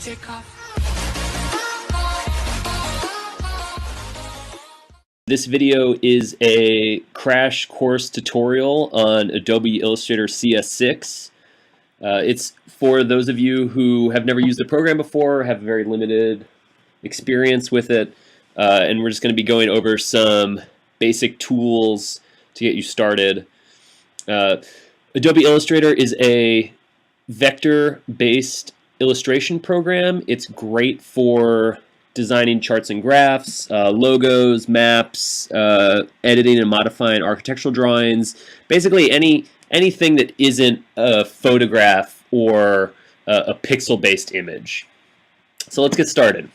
take off. This video is a crash course tutorial on Adobe Illustrator CS6. It's for those of you who have never used the program before, have very limited experience with it, and we're just going to be going over some basic tools to get you started. Adobe Illustrator is a vector-based illustration program. It's great for designing charts and graphs, logos, maps, editing and modifying architectural drawings, basically anything that isn't a photograph or a pixel-based image. So let's get started.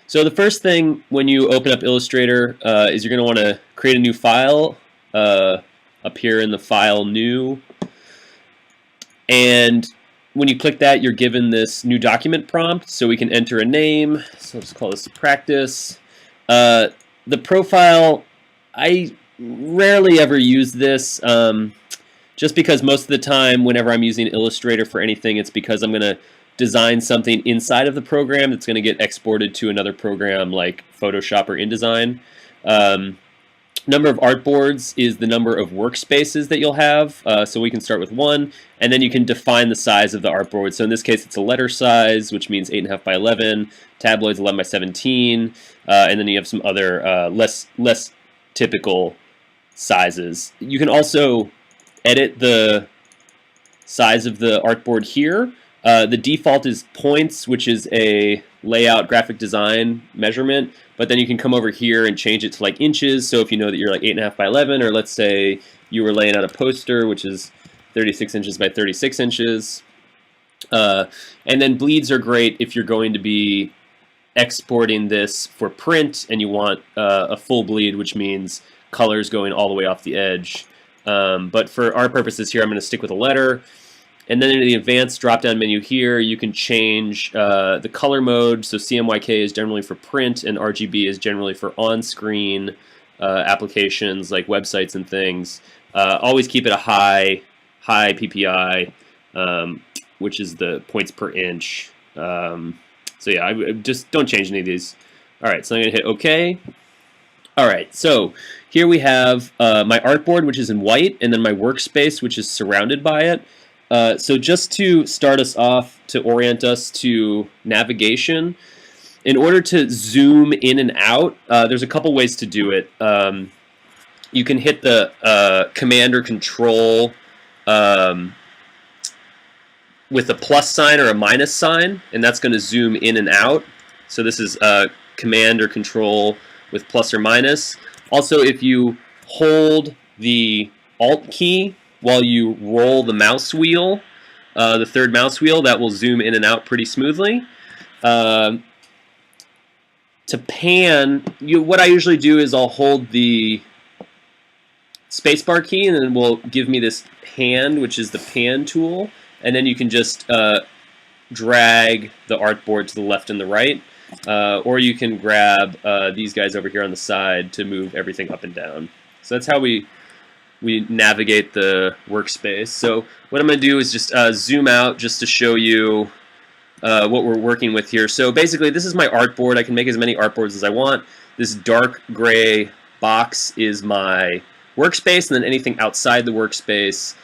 So the first thing when you open up Illustrator is you're going to want to create a new file up here in the File New. And when you click that, you're given this new document prompt, so we can enter a name. So let's call this practice. The profile, I rarely ever use this, just because most of the time whenever I'm using Illustrator for anything, it's because I'm going to design something inside of the program that's going to get exported to another program like Photoshop or InDesign. Number of artboards is the number of workspaces that you'll have. So we can start with one, and then you can define the size of the artboard. So in this case, it's a letter size, which means 8.5 by 11. Tabloids 11 by 17, and then you have some other less typical sizes. You can also edit the size of the artboard here. The default is points, which is a layout graphic design measurement, but then you can come over here and change it to like inches. So if you know that you're like 8.5 by 11, or let's say you were laying out a poster, which is 36 inches by 36 inches. And then bleeds are great if you're going to be exporting this for print and you want a full bleed, which means colors going all the way off the edge. But for our purposes here, I'm going to stick with a letter. And then in the advanced drop-down menu here, you can change the color mode. So CMYK is generally for print, and RGB is generally for on-screen applications like websites and things. Always keep it a high PPI, which is the points per inch. So yeah, I just don't change any of these. All right, so I'm going to hit OK. All right, so here we have my artboard, which is in white, and then my workspace, which is surrounded by it. So just to start us off, to orient us to navigation, in order to zoom in and out, there's a couple ways to do it. You can hit the Command or Control with a plus sign or a minus sign, and that's going to zoom in and out. So this is Command or Control with plus or minus. Also, if you hold the Alt key while you roll the mouse wheel, the third mouse wheel, that will zoom in and out pretty smoothly. To pan, what I usually do is I'll hold the spacebar key, and then it will give me this hand, which is the pan tool, and then you can just drag the artboard to the left and the right, or you can grab these guys over here on the side to move everything up and down. So that's how we navigate the workspace. So what I'm going to do is just zoom out just to show you what we're working with here. So basically, this is my artboard. I can make as many artboards as I want. This dark gray box is my workspace, and then anything outside the workspace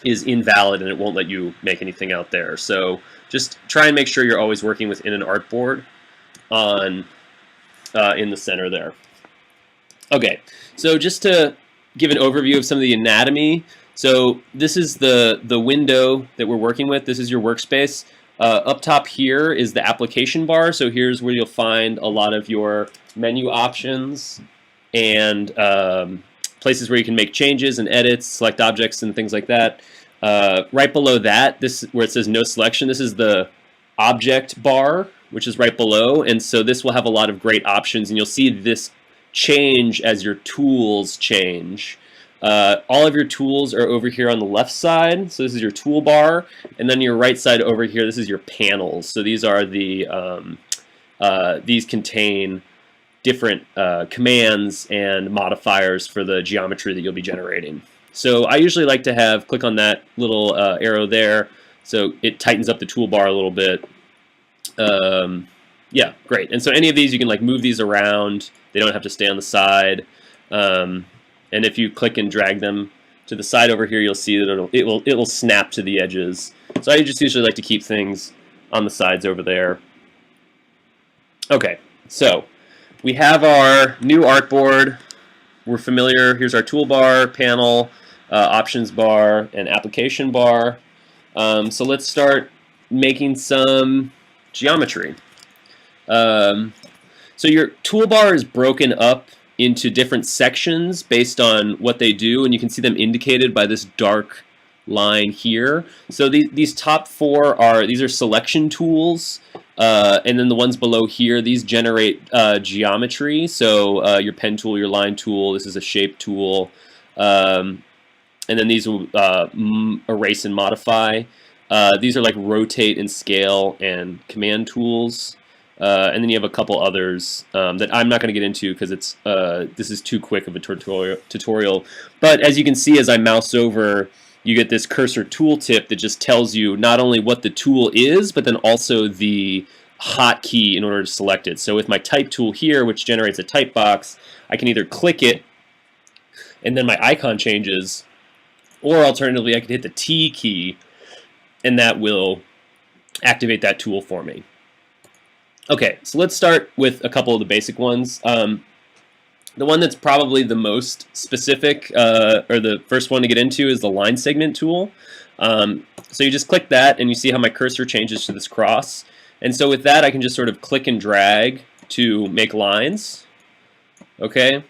is invalid, and it won't let you make anything out there. So just try and make sure you're always working within an artboard on in the center there. Okay, so just to give an overview of some of the anatomy. So this is the window that we're working with. This is your workspace. Up top here is the application bar. So here's where you'll find a lot of your menu options and places where you can make changes and edits, select objects and things like that. Right below that, this where it says no selection, this is the object bar, which is right below. And so this will have a lot of great options, and you'll see this change as your tools change. All of your tools are over here on the left side. So this is your toolbar, and then your right side over here, this is your panels. So these are the these contain different commands and modifiers for the geometry that you'll be generating. So I usually like to click on that little arrow there, so it tightens up the toolbar a little bit. Yeah, great. And so any of these, you can like move these around. They don't have to stay on the side. And if you click and drag them to the side over here, you'll see that it will snap to the edges. So I just usually like to keep things on the sides over there. Okay, so we have our new artboard. We're familiar. Here's our toolbar, panel, options bar, and application bar. So let's start making some geometry. So your toolbar is broken up into different sections based on what they do, and you can see them indicated by this dark line here. So these top four are selection tools, and then the ones below here, these generate geometry. So your pen tool, your line tool, this is a shape tool, and then these will erase and modify. These are like rotate and scale and command tools. And then you have a couple others that I'm not going to get into because this is too quick of a tutorial. But as you can see, as I mouse over, you get this cursor tooltip that just tells you not only what the tool is, but then also the hotkey in order to select it. So with my type tool here, which generates a type box, I can either click it and then my icon changes, or alternatively I can hit the T key and that will activate that tool for me. Okay, so let's start with a couple of the basic ones. The one that's probably the most specific, or the first one to get into, is the line segment tool. So you just click that, and you see how my cursor changes to this cross. And so with that, I can just sort of click and drag to make lines. Okay,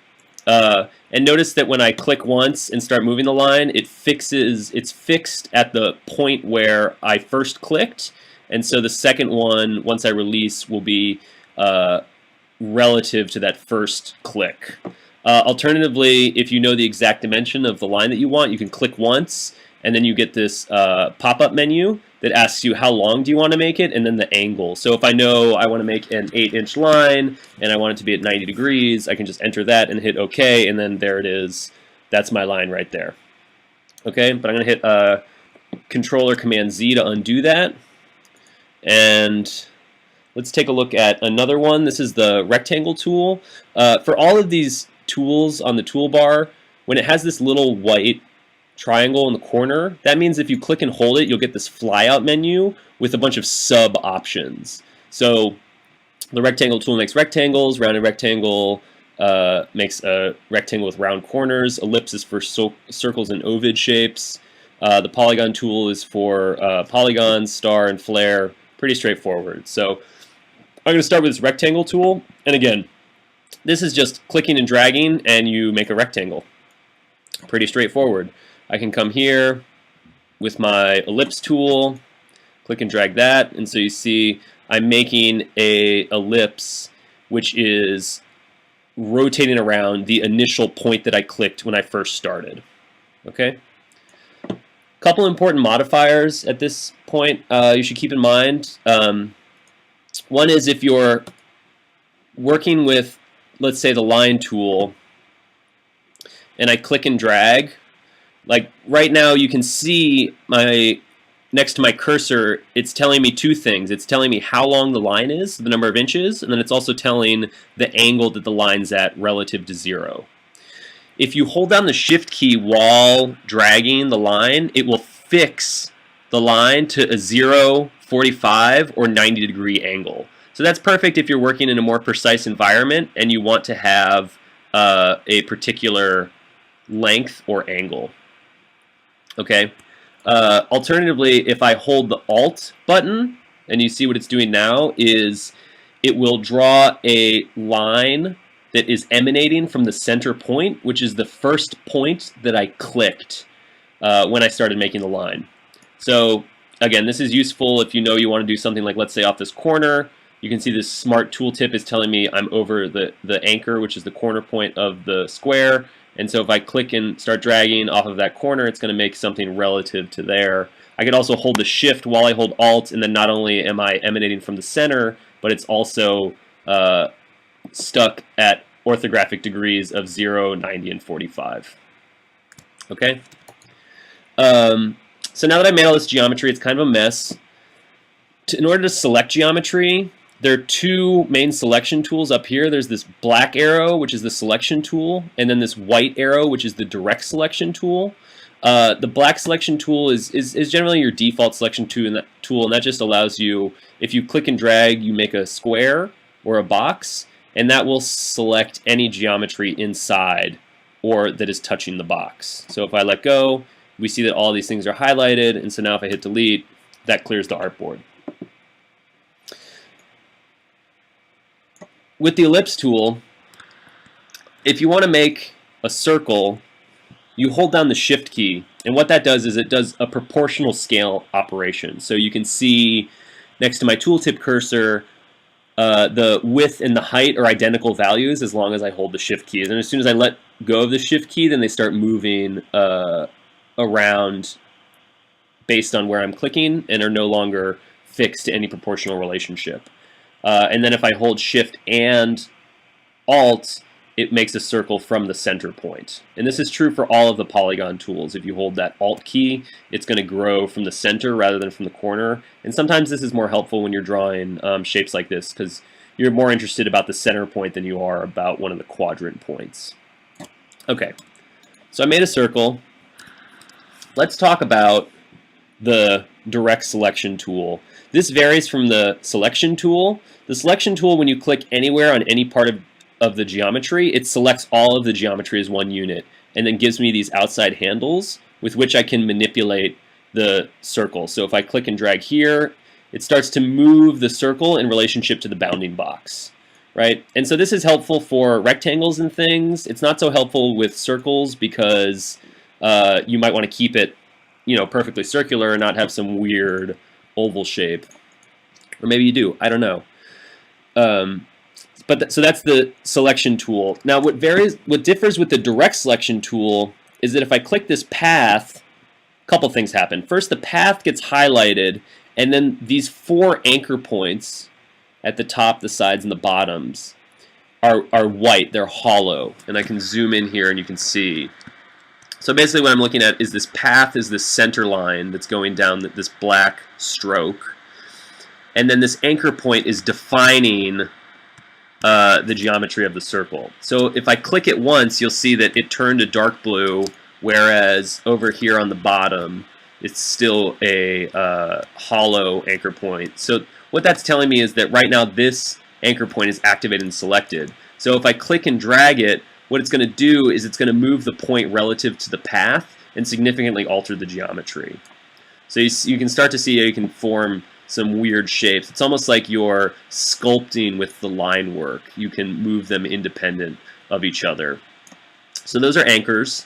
and notice that when I click once and start moving the line, it's fixed at the point where I first clicked. And so the second one, once I release, will be relative to that first click. Alternatively, if you know the exact dimension of the line that you want, you can click once, and then you get this pop-up menu that asks you how long do you want to make it, and then the angle. So if I know I want to make an 8-inch line, and I want it to be at 90 degrees, I can just enter that and hit OK, and then there it is. That's my line right there. Okay, but I'm going to hit Control or Command Z to undo that. And let's take a look at another one. This is the rectangle tool. For all of these tools on the toolbar, when it has this little white triangle in the corner, that means if you click and hold it, you'll get this flyout menu with a bunch of sub options. So the rectangle tool makes rectangles, rounded rectangle makes a rectangle with round corners, ellipse is for circles and ovoid shapes. The polygon tool is for polygons, star, and flare. Pretty straightforward. So I'm going to start with this rectangle tool. And again, this is just clicking and dragging and you make a rectangle. Pretty straightforward. I can come here with my ellipse tool, click and drag that. And so you see I'm making a ellipse which is rotating around the initial point that I clicked when I first started. Okay? Couple important modifiers at this point you should keep in mind. One is if you're working with, let's say, the line tool, and I click and drag, like right now you can see next to my cursor, it's telling me two things. It's telling me how long the line is, the number of inches, and then it's also telling the angle that the line's at relative to 0. If you hold down the Shift key while dragging the line, it will fix the line to a 0, 45, or 90 degree angle. So that's perfect if you're working in a more precise environment and you want to have a particular length or angle. Okay. Alternatively, if I hold the Alt button, and you see what it's doing now, is it will draw a line that is emanating from the center point, which is the first point that I clicked when I started making the line. So again, this is useful if you know you want to do something like, let's say, off this corner. You can see this smart tooltip is telling me I'm over the anchor, which is the corner point of the square. And so if I click and start dragging off of that corner, it's going to make something relative to there. I could also hold the Shift while I hold Alt, and then not only am I emanating from the center, but it's also stuck at orthographic degrees of 0, 90, and 45. Okay? So now that I made all this geometry, it's kind of a mess. In order to select geometry, there are two main selection tools up here. There's this black arrow, which is the selection tool, and then this white arrow, which is the direct selection tool. The black selection tool is generally your default selection tool, and that just allows you, if you click and drag, you make a square or a box, and that will select any geometry inside or that is touching the box. So if I let go, we see that all these things are highlighted, and so now if I hit delete, that clears the artboard. With the ellipse tool, if you want to make a circle, you hold down the shift key, and what that does is it does a proportional scale operation. So you can see next to my tooltip cursor, the width and the height are identical values as long as I hold the shift key. And as soon as I let go of the shift key, then they start moving around based on where I'm clicking and are no longer fixed to any proportional relationship. And then if I hold shift and alt, it makes a circle from the center point. And this is true for all of the polygon tools. If you hold that alt key, it's going to grow from the center rather than from the corner. And sometimes this is more helpful when you're drawing shapes like this, because you're more interested about the center point than you are about one of the quadrant points. Okay, so I made a circle. Let's talk about the direct selection tool. This varies from the selection tool. The selection tool, when you click anywhere on any part of the geometry, it selects all of the geometry as one unit and then gives me these outside handles with which I can manipulate the circle. So if I click and drag here, it starts to move the circle in relationship to the bounding box, right? And so this is helpful for rectangles and things. It's not so helpful with circles because you might want to keep it, perfectly circular and not have some weird oval shape. Or maybe you do, I don't know. So that's the selection tool. Now what differs with the direct selection tool is that if I click this path, a couple things happen. First, the path gets highlighted, and then these 4 anchor points at the top, the sides, and the bottoms are white. They're hollow. And I can zoom in here and you can see. So basically what I'm looking at is this path is this center line that's going down this black stroke. And then this anchor point is defining the geometry of the circle. So if I click it once, you'll see that it turned to dark blue, whereas over here on the bottom, it's still a hollow anchor point. So what that's telling me is that right now this anchor point is activated and selected. So if I click and drag it, what it's going to do is it's going to move the point relative to the path and significantly alter the geometry. So you can start to see how you can form some weird shapes. It's almost like you're sculpting with the line work. You can move them independent of each other. So those are anchors.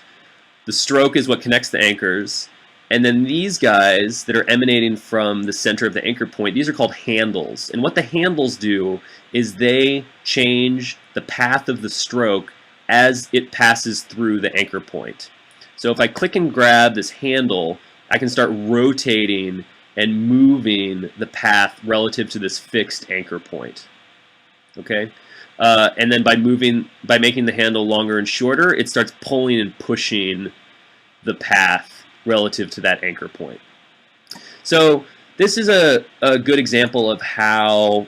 The stroke is what connects the anchors. And then these guys that are emanating from the center of the anchor point, these are called handles. And what the handles do is they change the path of the stroke as it passes through the anchor point. So if I click and grab this handle, I can start rotating and moving the path relative to this fixed anchor point. Okay, and then by making the handle longer and shorter, it starts pulling and pushing the path relative to that anchor point. So this is a good example of how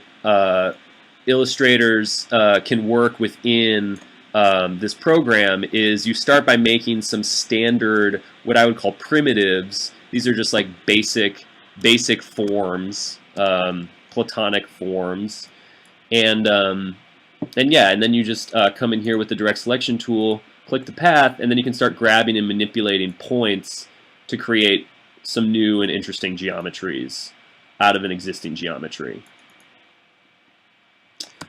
illustrators can work within this program. Is you start by making some standard, what I would call primitives. These are just like basic forms, platonic forms, and then you just come in here with the direct selection tool, click the path, and then you can start grabbing and manipulating points to create some new and interesting geometries out of an existing geometry.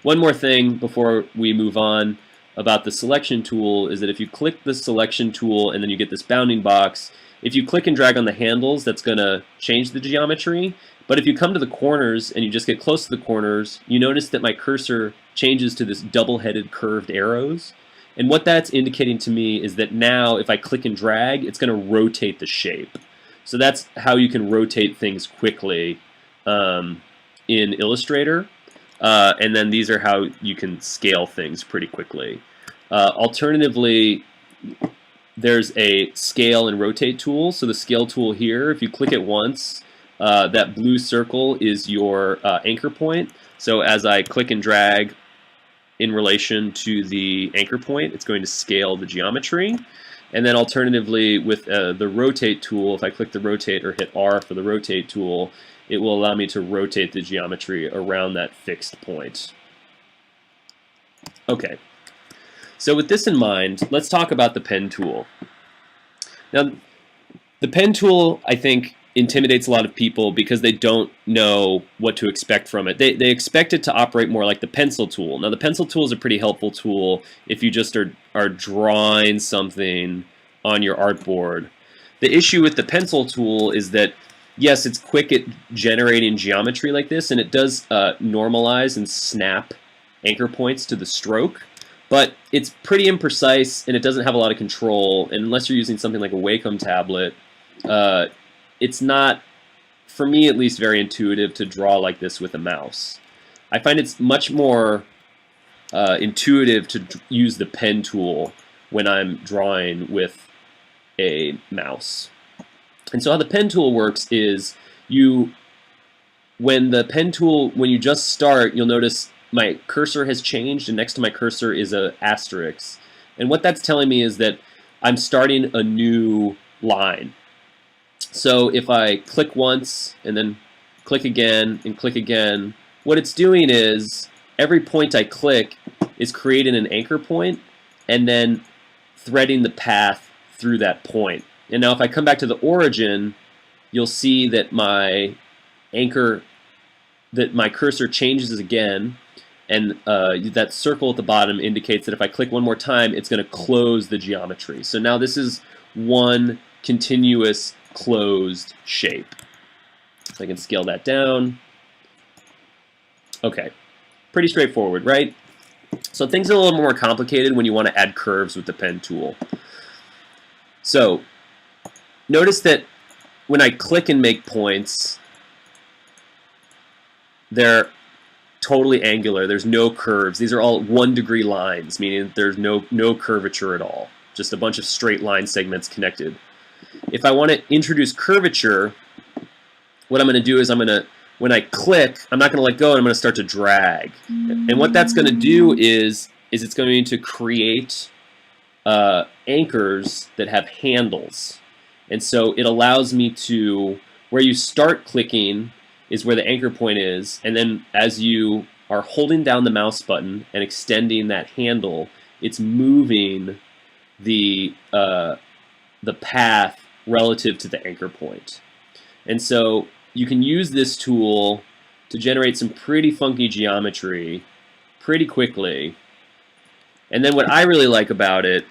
One more thing before we move on about the selection tool is that if you click the selection tool and then you get this bounding box, if you click and drag on the handles, that's going to change the geometry. But if you come to the corners and you just get close to the corners, you notice that my cursor changes to this double-headed curved arrows. And what that's indicating to me is that now if I click and drag, it's going to rotate the shape. So that's how you can rotate things quickly in Illustrator. And then these are how you can scale things pretty quickly. Alternatively, there's a scale and rotate tool. So the scale tool here, if you click it once, that blue circle is your anchor point. So as I click and drag in relation to the anchor point, it's going to scale the geometry. And then alternatively, with the rotate tool, if I click the rotate or hit R for the rotate tool, it will allow me to rotate the geometry around that fixed point. Okay, so with this in mind, let's talk about the pen tool. Now, the pen tool, I think, intimidates a lot of people because they don't know what to expect from it. They expect it to operate more like the pencil tool. Now, the pencil tool is a pretty helpful tool if you just are drawing something on your artboard. The issue with the pencil tool is that, yes, it's quick at generating geometry like this, and it does normalize and snap anchor points to the stroke, but it's pretty imprecise and it doesn't have a lot of control, and unless you're using something like a Wacom tablet, it's not, for me at least, very intuitive to draw like this with a mouse. I find it's much more intuitive to use the pen tool when I'm drawing with a mouse. And so how the pen tool works is when you just start, you'll notice my cursor has changed, and next to my cursor is an asterisk. And what that's telling me is that I'm starting a new line. So if I click once and then click again and click again, what it's doing is every point I click is creating an anchor point and then threading the path through that point. And now if I come back to the origin, you'll see that my cursor changes again, and that circle at the bottom indicates that if I click one more time, it's going to close the geometry. So now this is one continuous closed shape. So I can scale that down. Okay, pretty straightforward, right? So things are a little more complicated when you want to add curves with the pen tool. So notice that when I click and make points, they're totally angular. There's no curves. These are all 1-degree lines, meaning there's no curvature at all. Just a bunch of straight line segments connected. If I want to introduce curvature, what I'm going to do is when I click, I'm not going to let go, and I'm going to start to drag. And what that's going to do is it's going to create anchors that have handles. And so it allows me to, where you start clicking is where the anchor point is, and then as you are holding down the mouse button and extending that handle, it's moving the path relative to the anchor point. And so you can use this tool to generate some pretty funky geometry pretty quickly. And then what I really like about it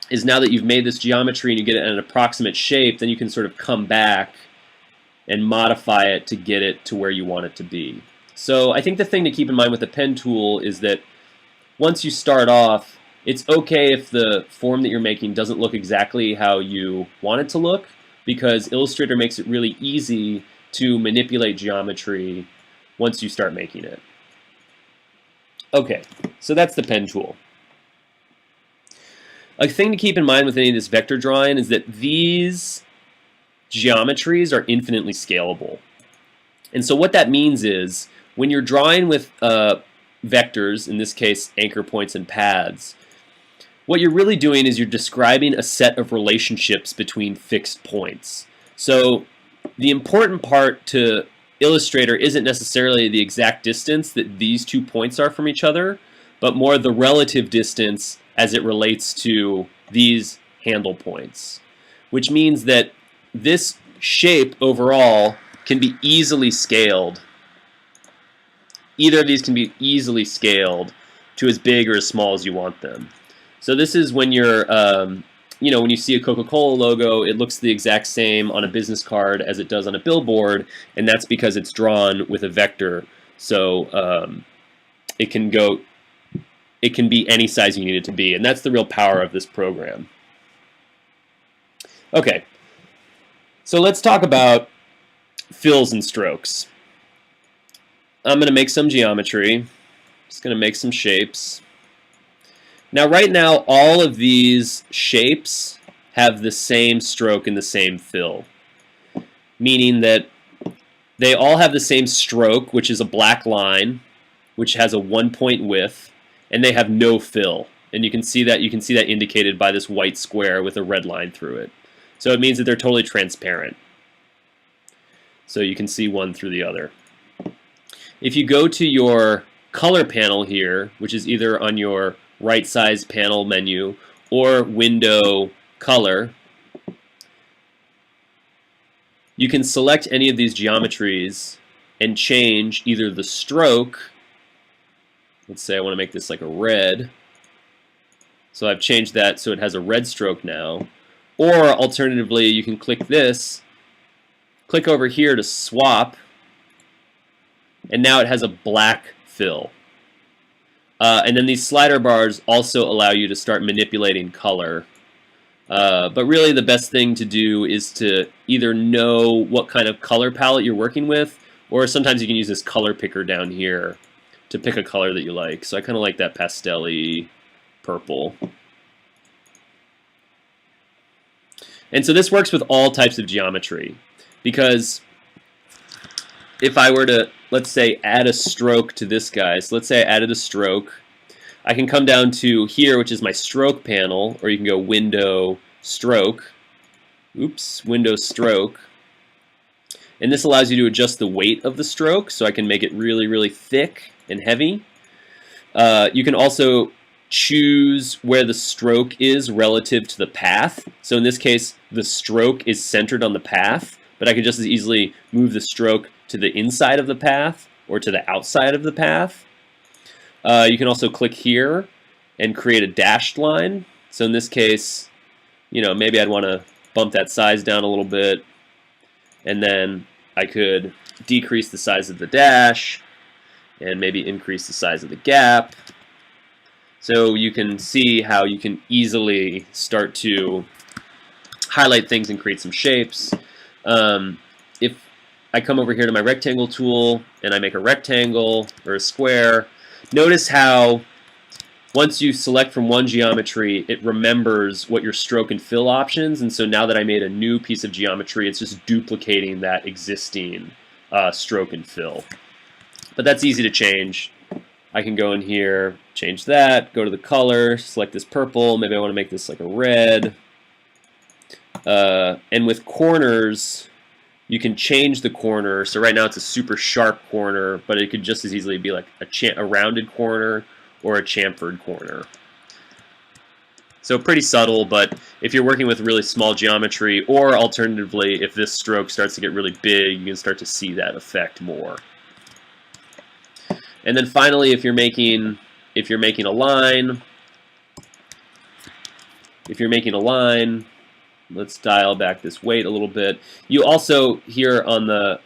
is now that you've made this geometry and you get it in an approximate shape, then you can sort of come back and modify it to get it to where you want it to be. So I think the thing to keep in mind with the pen tool is that once you start off, it's okay if the form that you're making doesn't look exactly how you want it to look, because Illustrator makes it really easy to manipulate geometry once you start making it. Okay, so that's the pen tool. A thing to keep in mind with any of this vector drawing is that these geometries are infinitely scalable. And so what that means is when you're drawing with vectors, in this case anchor points and paths, what you're really doing is you're describing a set of relationships between fixed points. So the important part to Illustrator isn't necessarily the exact distance that these two points are from each other, but more the relative distance as it relates to these handle points, which means that this shape overall can be easily scaled. Either of these can be easily scaled to as big or as small as you want them. So this is when you're, when you see a Coca-Cola logo, it looks the exact same on a business card as it does on a billboard, and that's because it's drawn with a vector. So it can be any size you need it to be, and that's the real power of this program. Okay, so let's talk about fills and strokes. I'm going to make some geometry. Just going to make some shapes. Now, right now, all of these shapes have the same stroke and the same fill, meaning that They all have the same stroke, which is a black line, which has a 1-point width, and they have no fill. And you can see that indicated by this white square with a red line through it. So it means that they're totally transparent. So you can see one through the other. If you go to your color panel here, which is either on your right size panel menu or window color, you can select any of these geometries and change either the stroke. Let's say I want to make this like a red. So I've changed that so it has a red stroke now. Or alternatively, you can click this, click over here to swap, and now it has a black fill. And then these slider bars also allow you to start manipulating color. But really the best thing to do is to either know what kind of color palette you're working with, or sometimes you can use this color picker down here to pick a color that you like. So I kind of like that pastel-y purple. And so this works with all types of geometry, because if I were to, let's say, add a stroke to this guy, so let's say I added a stroke, I can come down to here, which is my stroke panel, or you can go Window, Stroke, Window, Stroke, and this allows you to adjust the weight of the stroke, so I can make it really, really thick and heavy. You can also choose where the stroke is relative to the path. So in this case, the stroke is centered on the path, but I could just as easily move the stroke to the inside of the path or to the outside of the path. You can also click here and create a dashed line. So in this case, maybe I'd want to bump that size down a little bit, and then I could decrease the size of the dash and maybe increase the size of the gap. So you can see how you can easily start to highlight things and create some shapes. If I come over here to my rectangle tool and I make a rectangle or a square, notice how once you select from one geometry, it remembers what your stroke and fill options, and so now that I made a new piece of geometry, it's just duplicating that existing stroke and fill. But that's easy to change. I can go in here, change that, go to the color, select this purple, maybe I want to make this like a red. And with corners, you can change the corner. So right now it's a super sharp corner, but it could just as easily be like a rounded corner or a chamfered corner. So pretty subtle, but if you're working with really small geometry, or alternatively, if this stroke starts to get really big, you can start to see that effect more. And then finally, if you're making a line, let's dial back this weight a little bit. You also here on the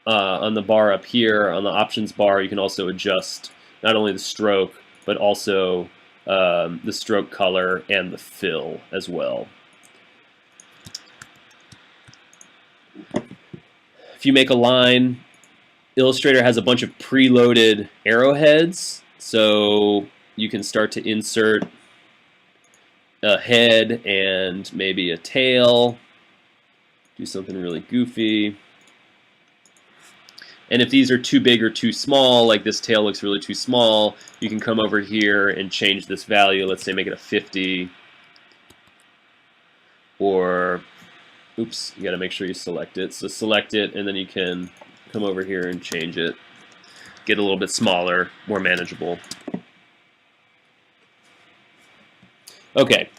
bar up here on the options bar, you can also adjust not only the stroke but also the stroke color and the fill as well. If you make a line, Illustrator has a bunch of preloaded arrowheads, so you can start to insert a head and maybe a tail, do something really goofy. And if these are too big or too small, like this tail looks really too small, you can come over here and change this value. Let's say make it a 50, or oops, you got to make sure you select it. So select it, and then you can come over here and change it, get a little bit smaller, more manageable. Okay,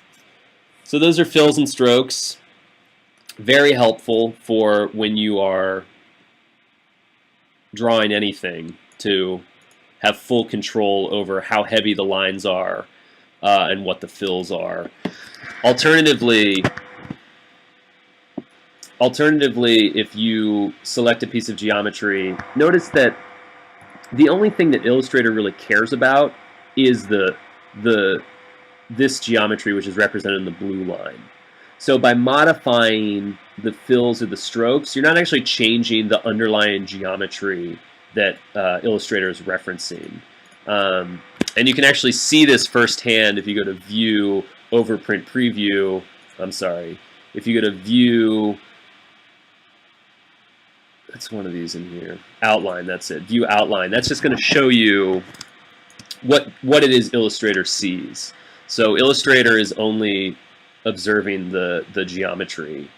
so those are fills and strokes. Very helpful for when you are drawing anything, to have full control over how heavy the lines are and what the fills are. Alternatively, if you select a piece of geometry, notice that the only thing that Illustrator really cares about is this geometry, which is represented in the blue line. So by modifying the fills or the strokes, you're not actually changing the underlying geometry that Illustrator is referencing. And you can actually see this firsthand if you go to View, Overprint Preview. I'm sorry. If you go to View, What's one of these in here? Outline, that's it. View outline. That's just going to show you what it is Illustrator sees. So Illustrator is only observing the geometry.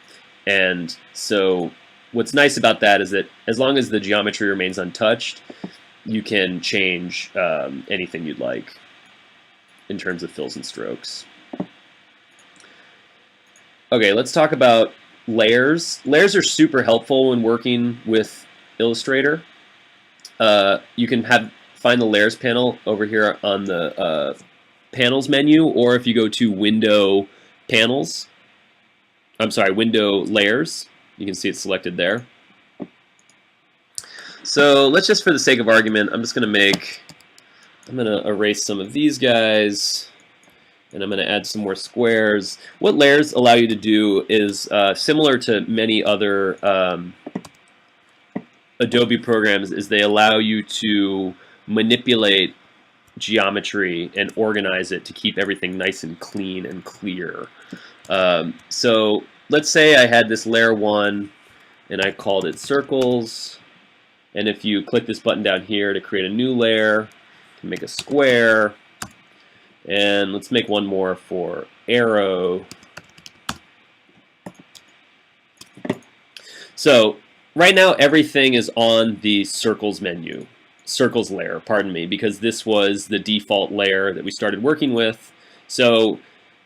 And so what's nice about that is that as long as the geometry remains untouched, you can change anything you'd like in terms of fills and strokes. Okay, let's talk about layers. Layers are super helpful when working with Illustrator. You can find the layers panel over here on the panels menu, or if you go to window panels, window layers, you can see it's selected there. So let's just, for the sake of argument, I'm going to erase some of these guys, and I'm going to add some more squares. What layers allow you to do is similar to many other Adobe programs, is they allow you to manipulate geometry and organize it to keep everything nice and clean and clear. So let's say I had this layer 1 and I called it circles, and if you click this button down here to create a new layer, you can make a square, and let's make one more for arrow. So right now everything is on the circles layer, pardon me, because this was the default layer that we started working with. So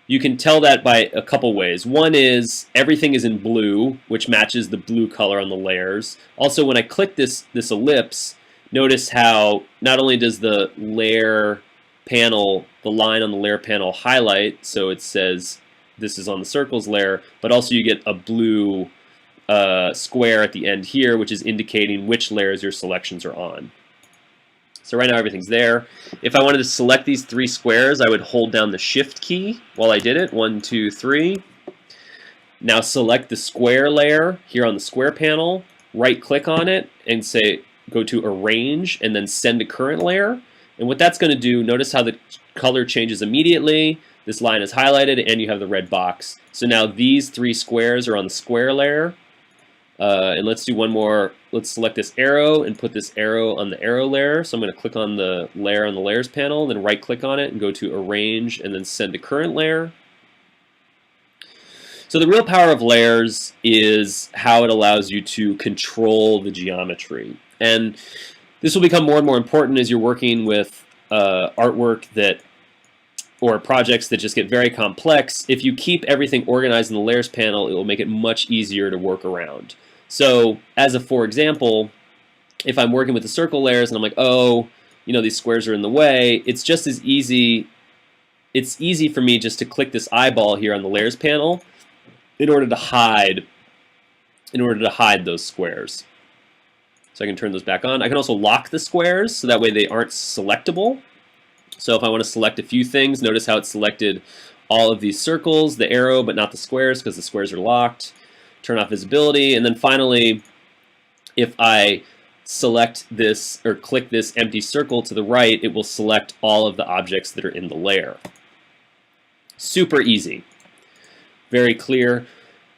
you can tell that by a couple ways. One is everything is in blue, which matches the blue color on the layers. Also, when I click this ellipse, notice how not only does the layer panel, the line on the layer panel highlight, so it says this is on the circles layer, but also you get a blue square at the end here, which is indicating which layers your selections are on. So right now everything's there. If I wanted to select these 3 squares, I would hold down the Shift key while I did it. 1, 2, 3. Now select the square layer here on the square panel, right-click on it, and say go to Arrange, and then Send to Current Layer. And what that's going to do, notice how the color changes immediately. This line is highlighted, and you have the red box. So now these 3 squares are on the square layer. And let's do one more. Let's select this arrow and put this arrow on the arrow layer. So I'm going to click on the layer on the layers panel, then right click on it and go to Arrange and then Send to Current Layer. So the real power of layers is how it allows you to control the geometry. And this will become more and more important as you're working with artwork or projects that just get very complex. If you keep everything organized in the layers panel, it will make it much easier to work around. So as a for example, if I'm working with the circle layers and I'm like, oh, these squares are in the way, it's just as easy. It's easy for me just to click this eyeball here on the layers panel in order to hide those squares. So I can turn those back on. I can also lock the squares so that way they aren't selectable. So if I want to select a few things, notice how it selected all of these circles, the arrow, but not the squares because the squares are locked. Turn off visibility, and then finally, if I select this or click this empty circle to the right, it will select all of the objects that are in the layer. Super easy, very clear.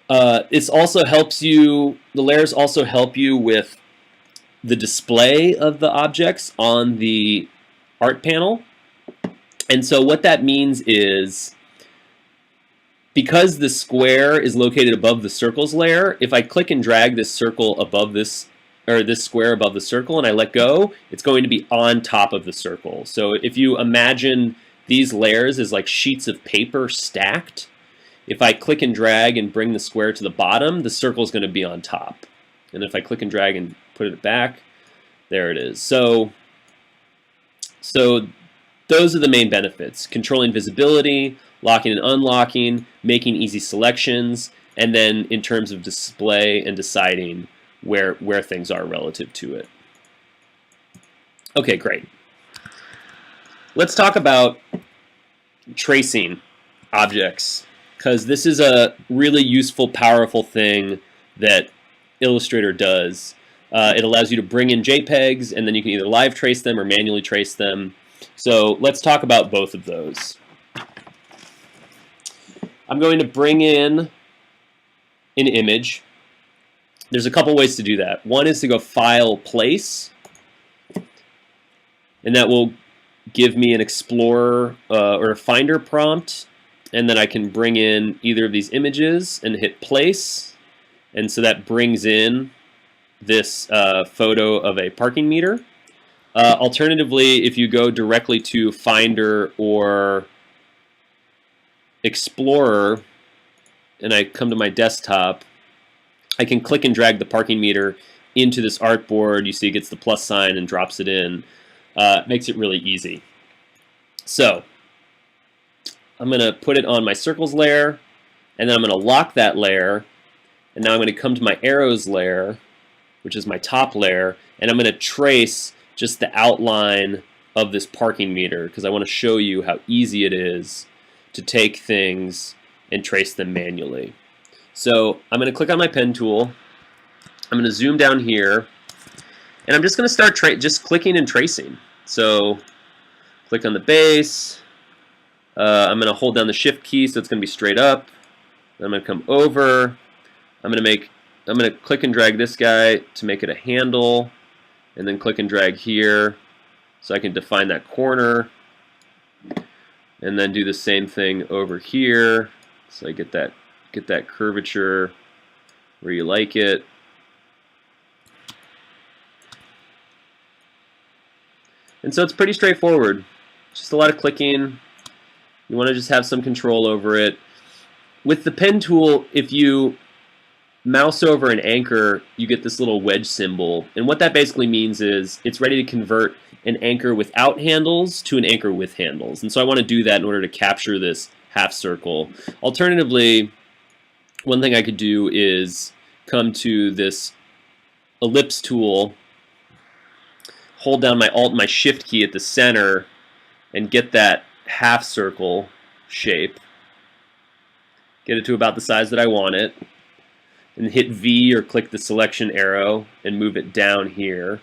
This also helps you. The layers also help you with the display of the objects on the art panel. And so what that means is, because the square is located above the circles layer, if I click and drag this circle above this, or this square above the circle, and I let go, it's going to be on top of the circle. So if you imagine these layers as like sheets of paper stacked, if I click and drag and bring the square to the bottom, the circle is going to be on top. And if I click and drag and put it back, there it is. So those are the main benefits: controlling visibility, locking and unlocking, making easy selections, and then in terms of display and deciding where things are relative to it. Okay, great. Let's talk about tracing objects, because this is a really useful, powerful thing that Illustrator does. It allows you to bring in JPEGs, and then you can either live trace them or manually trace them. So let's talk about both of those. I'm going to bring in an image. there's a couple ways to do that. One is to go File, Place, and that will give me an Explorer or a Finder prompt, and then I can bring in either of these images and hit Place, and so that brings in this photo of a parking meter. Alternatively, if you go directly to Finder or Explorer, and I come to my desktop, I can click and drag the parking meter into this artboard. You see it gets the plus sign and drops it in. Makes it really easy. So I'm going to put it on my circles layer, and then I'm going to lock that layer, and now I'm going to come to my arrows layer, which is my top layer, and I'm going to trace just the outline of this parking meter because I want to show you how easy it is to take things and trace them manually. So I'm going to click on my pen tool. I'm going to zoom down here, and I'm just going to start just clicking and tracing. So click on the base. I'm going to hold down the Shift key so it's going to be straight up. Then I'm going to come over. I'm going to click and drag this guy to make it a handle, and then click and drag here so I can define that corner, and then do the same thing over here so I get that curvature where you like it. And so it's pretty straightforward. Just a lot of clicking. You want to just have some control over it. With the pen tool, if you mouse over an anchor, you get this little wedge symbol. And what that basically means is it's ready to convert an anchor without handles to an anchor with handles. And so I want to do that in order to capture this half circle. Alternatively, one thing I could do is come to this ellipse tool, hold down my Alt and my Shift key at the center, and get that half circle shape. Get it to about the size that I want it, and hit V or click the selection arrow and move it down here.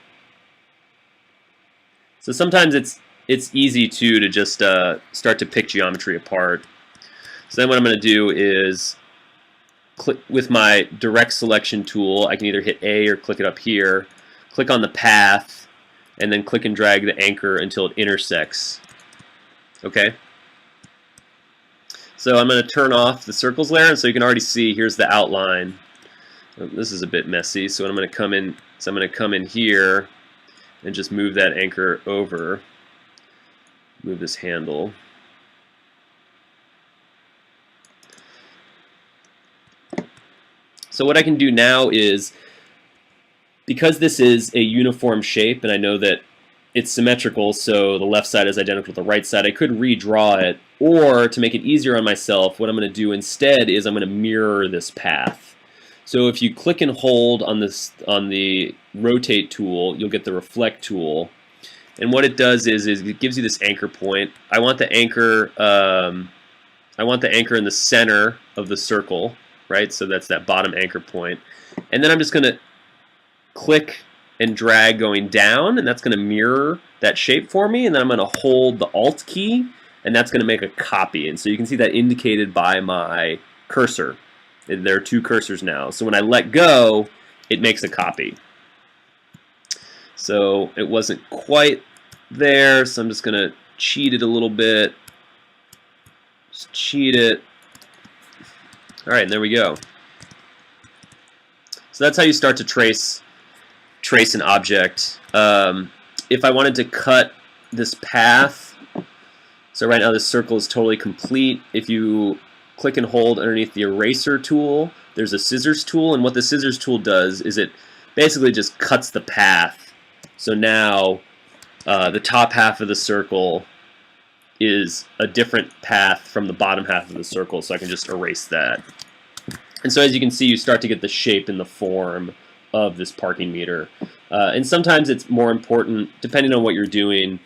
So sometimes it's easy to just start to pick geometry apart. So then what I'm going to do is click with my direct selection tool. I can either hit A or click it up here, click on the path, and then click and drag the anchor until it intersects. Okay? So I'm going to turn off the circles layer, and so you can already see here's the outline. This is a bit messy, so I'm going to come in here and just move that anchor over. Move this handle. So what I can do now is, because this is a uniform shape and I know that it's symmetrical, so the left side is identical to the right side, I could redraw it, or to make it easier on myself, what I'm going to do instead is I'm going to mirror this path. So if you click and hold on the rotate tool, you'll get the reflect tool, and what it does is it gives you this anchor point. I want the anchor in the center of the circle, right? So that's that bottom anchor point, and then I'm just going to click and drag going down, and that's going to mirror that shape for me, and then I'm going to hold the Alt key, and that's going to make a copy. And so you can see that indicated by my cursor. There are two cursors now. So when I let go, it makes a copy. So it wasn't quite there, so I'm just going to cheat it a little bit. Just cheat it. All right, and there we go. So that's how you start to trace an object. If I wanted to cut this path, so right now this circle is totally complete. If you click and hold underneath the eraser tool, there's a scissors tool, and what the scissors tool does is it basically just cuts the path. So now the top half of the circle is a different path from the bottom half of the circle, so I can just erase that. And so as you can see, you start to get the shape and the form of this parking meter. And sometimes it's more important, depending on what you're doing,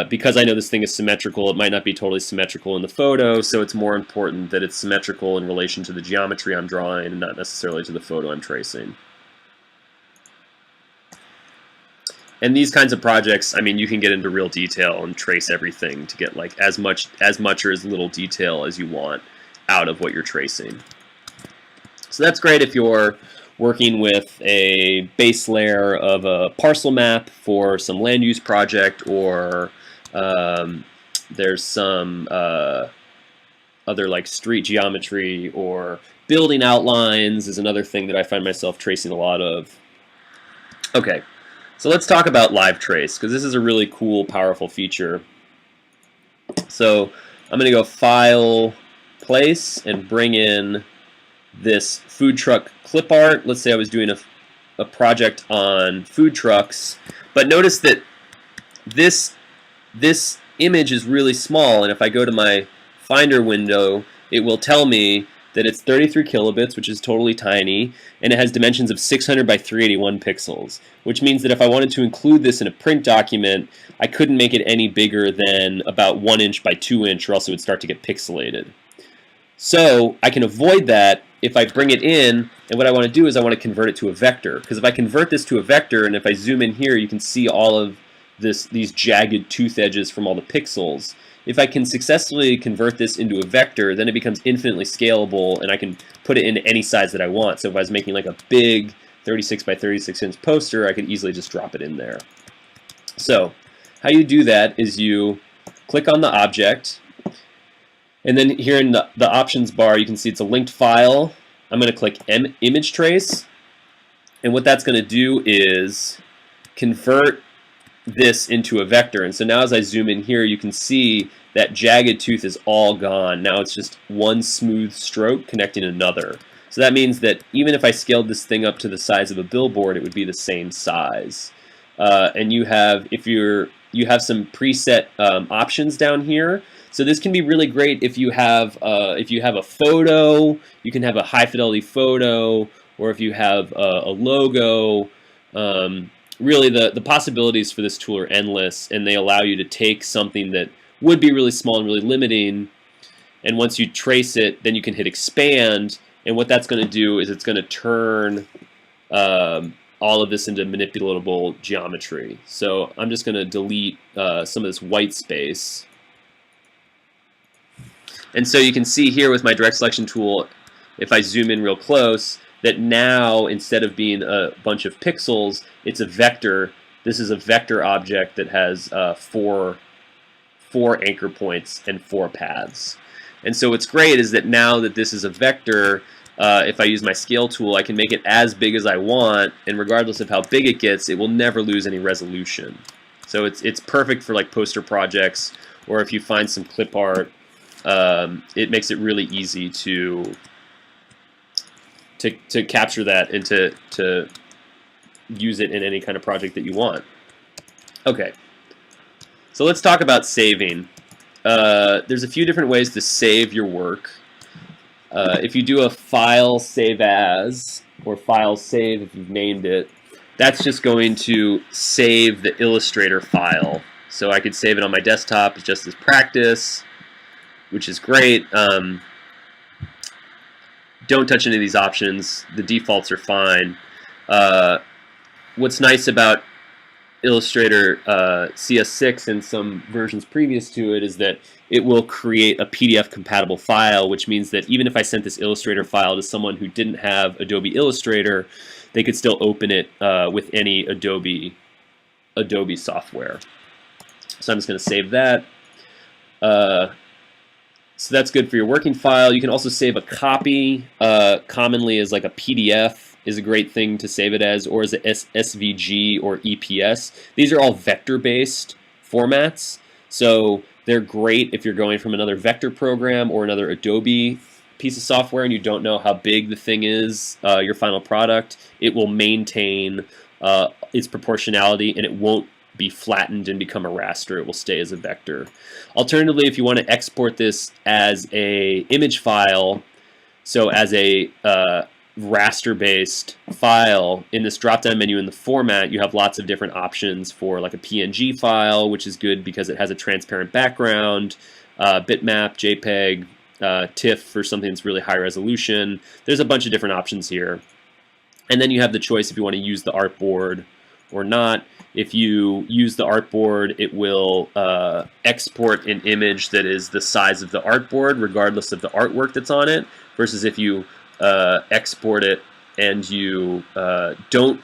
because I know this thing is symmetrical, it might not be totally symmetrical in the photo, so it's more important that it's symmetrical in relation to the geometry I'm drawing and not necessarily to the photo I'm tracing. And these kinds of projects, I mean, you can get into real detail and trace everything to get like as much or as little detail as you want out of what you're tracing. So that's great if you're working with a base layer of a parcel map for some land use project, or there's some other like street geometry, or building outlines is another thing that I find myself tracing a lot of. Okay, so let's talk about live trace, because this is a really cool, powerful feature. So I'm going to go File, Place, and bring in this food truck clip art. Let's say I was doing a project on food trucks, but notice that this image is really small, and if I go to my Finder window, it will tell me that it's 33 kilobits, which is totally tiny, and it has dimensions of 600 by 381 pixels, which means that if I wanted to include this in a print document, I couldn't make it any bigger than about 1 inch by 2 inch, or else it would start to get pixelated. So I can avoid that if I bring it in, and what I want to do is I want to convert it to a vector, because if I convert this to a vector, and if I zoom in here, you can see all of these jagged tooth edges from all the pixels. If I can successfully convert this into a vector, then it becomes infinitely scalable, and I can put it into any size that I want. So if I was making like a big 36 by 36 inch poster, I could easily just drop it in there. So how you do that is you click on the object, and then here in the options bar, you can see it's a linked file. I'm going to click image trace, and what that's going to do is convert this into a vector. And so now as I zoom in here, you can see that jagged tooth is all gone. Now it's just one smooth stroke connecting another. So that means that even if I scaled this thing up to the size of a billboard, it would be the same size. And you have some preset options down here. So this can be really great if you have a photo. You can have a high fidelity photo, or if you have a logo. Really, the possibilities for this tool are endless, and they allow you to take something that would be really small and really limiting, and once you trace it, then you can hit expand, and what that's going to do is it's going to turn all of this into manipulatable geometry. So I'm just going to delete some of this white space. And so you can see here with my direct selection tool, if I zoom in real close, that now instead of being a bunch of pixels, it's a vector. This is a vector object that has four anchor points and 4 paths. And so what's great is that now that this is a vector, if I use my scale tool, I can make it as big as I want, and regardless of how big it gets, it will never lose any resolution. So it's perfect for like poster projects, or if you find some clip art, it makes it really easy to capture that and to use it in any kind of project that you want. Okay, so let's talk about saving. There's a few different ways to save your work. If you do a file save as, or file save if you've named it, that's just going to save the Illustrator file. So I could save it on my desktop just as practice, which is great. Don't touch any of these options. The defaults are fine. What's nice about Illustrator CS6 and some versions previous to it is that it will create a PDF compatible file, which means that even if I sent this Illustrator file to someone who didn't have Adobe Illustrator, they could still open it with any Adobe software. So I'm just going to save that. So that's good for your working file. You can also save a copy, commonly as like a PDF is a great thing to save it as, or as a SVG or EPS. These are all vector-based formats, so they're great if you're going from another vector program or another Adobe piece of software and you don't know how big the thing is, your final product. It will maintain its proportionality, and it won't be flattened and become a raster. It will stay as a vector. Alternatively, if you want to export this as a image file, so as a raster-based file, in this drop-down menu in the format, you have lots of different options for like a PNG file, which is good because it has a transparent background, bitmap, JPEG, TIFF for something that's really high resolution. There's a bunch of different options here. And then you have the choice if you want to use the artboard or not. If you use the artboard, it will export an image that is the size of the artboard, regardless of the artwork that's on it, versus if you export it and you don't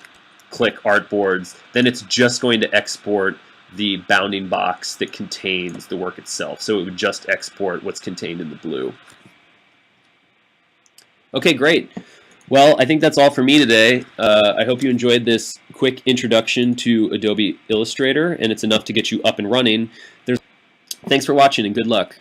click artboards, then it's just going to export the bounding box that contains the work itself. So it would just export what's contained in the blue. Okay, great. Well, I think that's all for me today. I hope you enjoyed this quick introduction to Adobe Illustrator, and it's enough to get you up and running. Thanks for watching, and good luck.